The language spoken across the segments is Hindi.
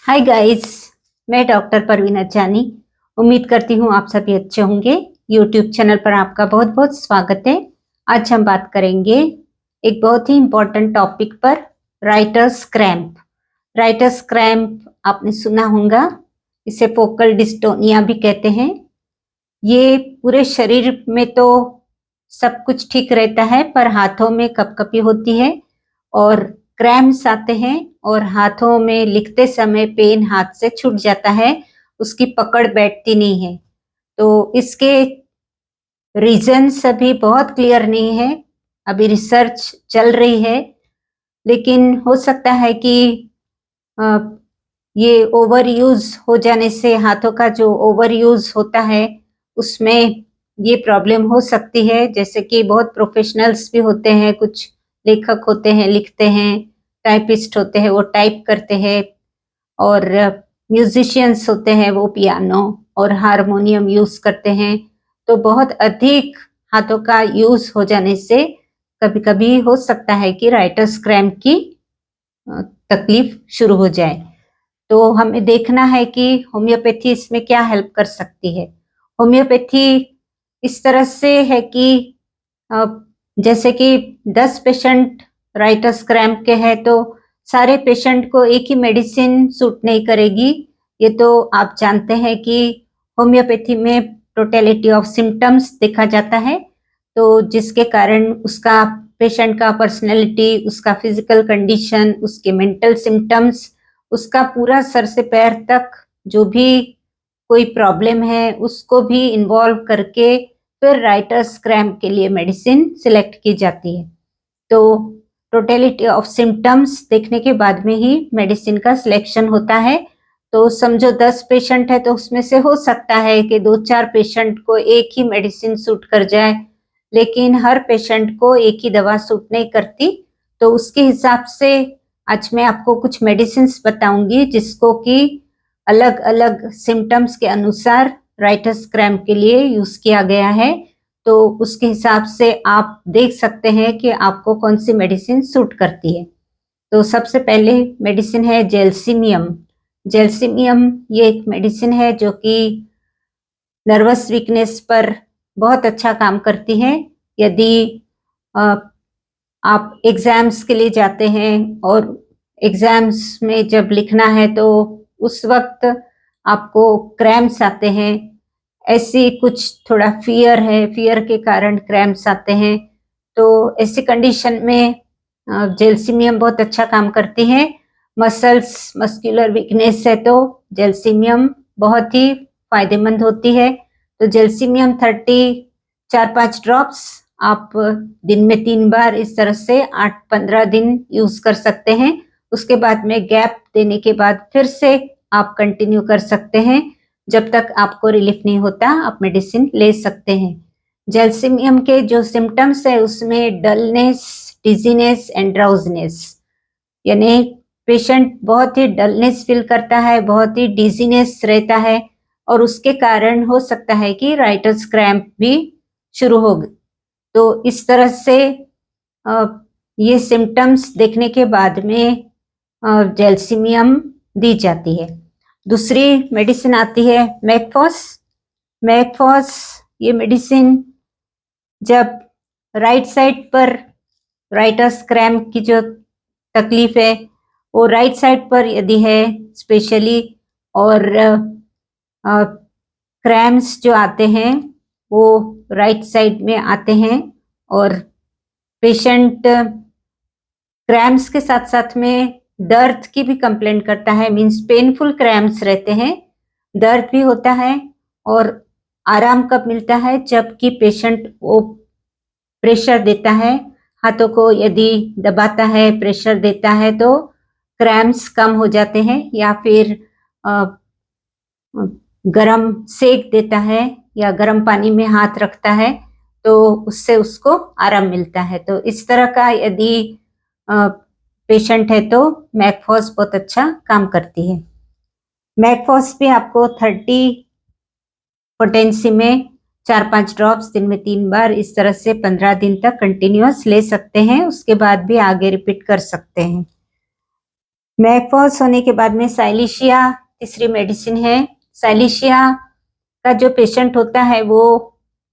हाय गाइस, मैं डॉक्टर परवीन अचानी। उम्मीद करती हूँ आप सभी अच्छे होंगे। यूट्यूब चैनल पर आपका बहुत बहुत स्वागत है। आज हम बात करेंगे एक बहुत ही इम्पोर्टेंट टॉपिक पर, राइटर्स क्रैम्प। राइटर्स क्रैम्प आपने सुना होगा, इसे फोकल डिस्टोनिया भी कहते हैं। ये पूरे शरीर में तो सब कुछ ठीक रहता है, पर हाथों में कपकपी होती है और क्रैम्प्स आते हैं और हाथों में लिखते समय पेन हाथ से छूट जाता है, उसकी पकड़ बैठती नहीं है। तो इसके रीजंस अभी बहुत क्लियर नहीं है, अभी रिसर्च चल रही है, लेकिन हो सकता है कि ये ओवर यूज हो जाने से, हाथों का जो ओवर यूज होता है उसमें ये प्रॉब्लम हो सकती है। जैसे कि बहुत प्रोफेशनल्स भी होते हैं, कुछ लेखक होते हैं, लिखते हैं, टाइपिस्ट होते हैं, वो टाइप करते हैं, और म्यूजिशियंस होते हैं, वो पियानो और हारमोनियम यूज करते हैं। तो बहुत अधिक हाथों का यूज हो जाने से कभी कभी हो सकता है कि राइटर्स क्रैम्प की तकलीफ शुरू हो जाए। तो हमें देखना है कि होम्योपैथी इसमें क्या हेल्प कर सकती है। होम्योपैथी इस तरह से है कि जैसे कि 10 पेशेंट राइटर्स क्रैम्प के हैं तो सारे पेशेंट को एक ही मेडिसिन सूट नहीं करेगी। ये तो आप जानते हैं कि होम्योपैथी में टोटलिटी ऑफ सिम्टम्स देखा जाता है, तो जिसके कारण उसका पेशेंट का पर्सनैलिटी, उसका फिजिकल कंडीशन, उसके मेंटल सिम्टम्स, उसका पूरा सर से पैर तक जो भी कोई प्रॉब्लम है उसको भी इन्वॉल्व करके फिर राइटर्स क्रैम्प के लिए मेडिसिन सिलेक्ट की जाती है। तो टोटलिटी ऑफ सिम्टम्स देखने के बाद में ही मेडिसिन का सिलेक्शन होता है। तो समझो 10 पेशेंट है तो उसमें से हो सकता है कि 2-4 पेशेंट को एक ही मेडिसिन सूट कर जाए, लेकिन हर पेशेंट को एक ही दवा सूट नहीं करती। तो उसके हिसाब से आज मैं आपको कुछ मेडिसिन बताऊंगी जिसको कि अलग अलग सिम्टम्स के अनुसार राइटर्स क्रैम्प के लिए यूज किया गया है। तो उसके हिसाब से आप देख सकते हैं कि आपको कौन सी मेडिसिन सूट करती है। तो सबसे पहले मेडिसिन है जेल्सिमियम। जेल्सिमियम ये एक मेडिसिन है जो कि नर्वस वीकनेस पर बहुत अच्छा काम करती है। यदि आप एग्जाम्स के लिए जाते हैं और एग्जाम्स में जब लिखना है तो उस वक्त आपको क्रैम्प्स आते हैं, ऐसी कुछ थोड़ा फियर है, फियर के कारण क्रैम्प्स आते हैं, तो ऐसी कंडीशन में जेल्सिमियम बहुत अच्छा काम करती है। मसल्स मस्कुलर वीकनेस है तो जेल्सिमियम बहुत ही फायदेमंद होती है। तो जेल्सिमियम 30 4-5 ड्रॉप्स आप दिन में 3 बार इस तरह से 8-15 दिन यूज कर सकते हैं। उसके बाद में गैप देने के बाद फिर से आप कंटिन्यू कर सकते हैं। जब तक आपको रिलीफ नहीं होता आप मेडिसिन ले सकते हैं। जेल्सिमियम के जो सिम्टम्स है उसमें डलनेस, डिजीनेस एंड ड्राउजनेस, यानी पेशेंट बहुत ही डलनेस फील करता है, बहुत ही डिजीनेस रहता है, और उसके कारण हो सकता है कि राइटर्स क्रैम्प भी शुरू हो। तो इस तरह से ये सिम्टम्स देखने के बाद में जेल्सिमियम दी जाती है। दूसरी मेडिसिन आती है मैकफॉस। मैकफॉस ये मेडिसिन जब राइट साइड पर राइटर्स क्रैम्प की जो तकलीफ है वो राइट साइड पर यदि है स्पेशली, और क्रैम्प्स जो आते हैं वो राइट साइड में आते हैं, और पेशेंट क्रैम्प्स के साथ साथ में दर्द की भी कंप्लेंट करता है, मींस पेनफुल क्रैम्प्स रहते हैं, दर्द भी होता है। और आराम कब मिलता है, जबकि पेशेंट वो प्रेशर देता है, हाथों को यदि दबाता है, प्रेशर देता है, तो क्रैम्प्स कम हो जाते हैं। या फिर गरम सेक देता है या गरम पानी में हाथ रखता है तो उससे उसको आराम मिलता है। तो इस तरह का यदि पेशेंट है तो मैकफॉस बहुत अच्छा काम करती है। मैकफॉस भी आपको 30 पोटेंसी में 4-5 ड्रॉप्स दिन में 3 बार इस तरह से 15 दिन तक कंटिन्यूअस ले सकते हैं, उसके बाद भी आगे रिपीट कर सकते हैं। मैकफॉस होने के बाद में साइलिशिया तीसरी मेडिसिन है। साइलिशिया का जो पेशेंट होता है वो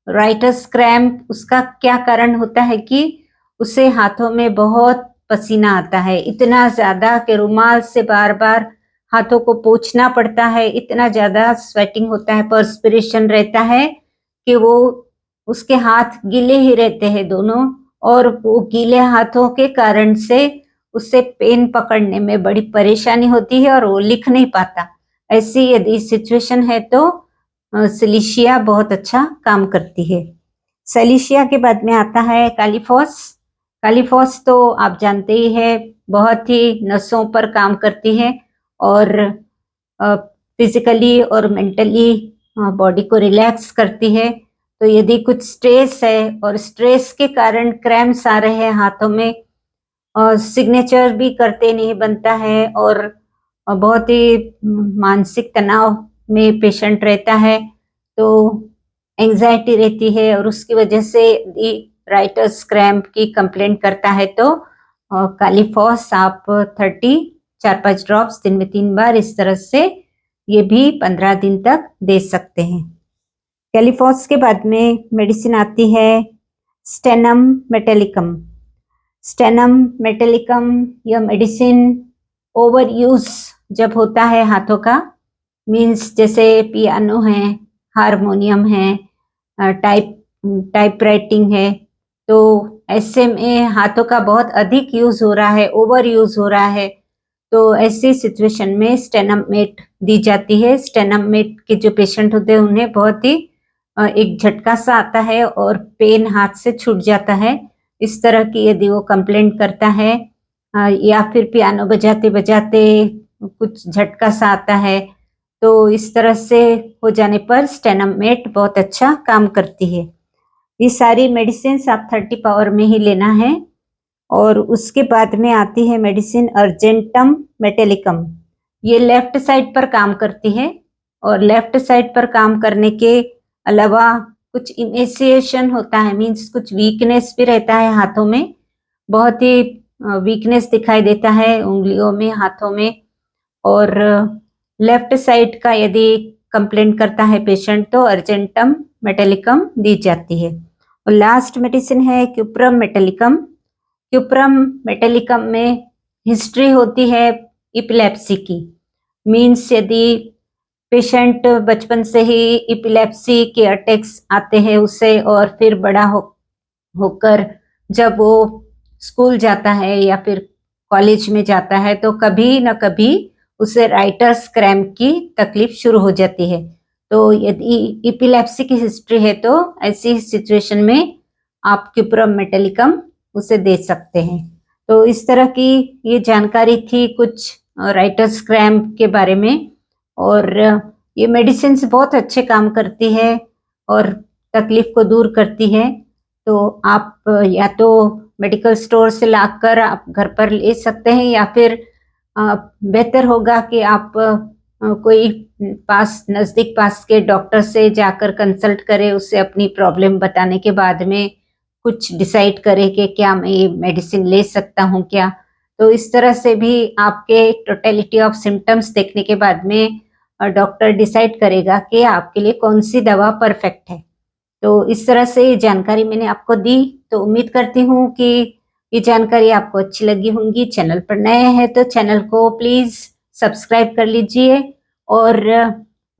राइटर्स क्रैम्प, उसका क्या कारण होता है कि उसे हाथों में बहुत पसीना आता है, इतना ज्यादा कि रुमाल से बार बार हाथों को पोंछना पड़ता है, इतना ज्यादा स्वेटिंग होता है, पर्सपिरेशन रहता है कि वो उसके हाथ गीले ही रहते हैं दोनों, और वो गीले हाथों के कारण से उसे पेन पकड़ने में बड़ी परेशानी होती है और वो लिख नहीं पाता। ऐसी यदि सिचुएशन है तो सिलिशिया बहुत अच्छा काम करती है। सिलिशिया के बाद में आता है कालीफॉस। कालीफॉस तो आप जानते ही है, बहुत ही नसों पर काम करती है और फिजिकली और मेंटली बॉडी को रिलैक्स करती है। तो यदि कुछ स्ट्रेस है और स्ट्रेस के कारण क्रैम्प्स आ रहे हैं हाथों में, और सिग्नेचर भी करते नहीं बनता है, और बहुत ही मानसिक तनाव में पेशेंट रहता है, तो एंजाइटी रहती है और उसकी वजह से राइटर्स क्रैम्प की कंप्लेंट करता है तो कालीफॉस आप 4-5 ड्रॉप्स दिन में 3 बार इस तरह से ये भी 15 दिन तक दे सकते हैं। कैलिफॉस के बाद में मेडिसिन आती है स्टेनम मेटेलिकम। स्टेनम मेटेलिकम यह मेडिसिन ओवर यूज जब होता है हाथों का, मीन्स जैसे पियानो है, हारमोनियम है, टाइपराइटिंग है, तो ऐसे में हाथों का बहुत अधिक यूज हो रहा है, ओवर यूज हो रहा है, तो ऐसी सिचुएशन में स्टेनम मेट दी जाती है। स्टेनम मेट के जो पेशेंट होते हैं उन्हें बहुत ही एक झटका सा आता है और पेन हाथ से छूट जाता है। इस तरह की यदि वो कंप्लेंट करता है या फिर पियानो बजाते बजाते कुछ झटका सा आता है, तो इस तरह से हो जाने पर स्टेनम मेट बहुत अच्छा काम करती है। ये सारी मेडिसिन आप 30 पावर में ही लेना है। और उसके बाद में आती है मेडिसिन अर्जेंटम मेटेलिकम। ये लेफ्ट साइड पर काम करती है और लेफ्ट साइड पर काम करने के अलावा कुछ इमेसिएशन होता है, मीन्स कुछ वीकनेस भी रहता है हाथों में, बहुत ही वीकनेस दिखाई देता है उंगलियों में, हाथों में। और लेफ्ट साइड का यदि कंप्लेंट करता है पेशेंट तो अर्जेंटम मेटेलिकम दी जाती है। और लास्ट मेडिसिन है क्यूप्रम मेटेलिकम। क्यूप्रम मेटेलिकम में हिस्ट्री होती है इपिलेप्सी की, मीन्स यदि पेशेंट बचपन से ही इपिलेप्सी के अटैक्स आते हैं उसे, और फिर बड़ा होकर जब वो स्कूल जाता है या फिर कॉलेज में जाता है तो कभी न कभी उसे राइटर्स क्रैम्प की तकलीफ शुरू हो जाती है। तो यदि इपिलेप्सी की हिस्ट्री है तो ऐसी सिचुएशन में आप क्यूप्रम मेटेलिकम उसे दे सकते हैं। तो इस तरह की ये जानकारी थी कुछ राइटर्स क्रैम्प के बारे में। और ये मेडिसिन बहुत अच्छे काम करती है और तकलीफ को दूर करती है। तो आप या तो मेडिकल स्टोर से लाकर आप घर पर ले सकते हैं, या फिर बेहतर होगा कि आप कोई नज़दीक पास के डॉक्टर से जाकर कंसल्ट करें, उससे अपनी प्रॉब्लम बताने के बाद में कुछ डिसाइड करें कि क्या मैं ये मेडिसिन ले सकता हूँ क्या। तो इस तरह से भी आपके टोटलिटी ऑफ सिम्टम्स देखने के बाद में डॉक्टर डिसाइड करेगा कि आपके लिए कौन सी दवा परफेक्ट है। तो इस तरह से ये जानकारी मैंने आपको दी, तो उम्मीद करती हूँ कि ये जानकारी आपको अच्छी लगी होंगी। चैनल पर नए हैं तो चैनल को प्लीज़ सब्सक्राइब कर लीजिए और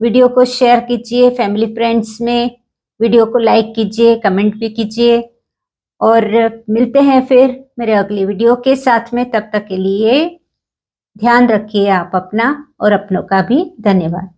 वीडियो को शेयर कीजिए फैमिली फ्रेंड्स में, वीडियो को लाइक कीजिए, कमेंट भी कीजिए। और मिलते हैं फिर मेरे अगली वीडियो के साथ में। तब तक के लिए ध्यान रखिए आप अपना और अपनों का भी। धन्यवाद।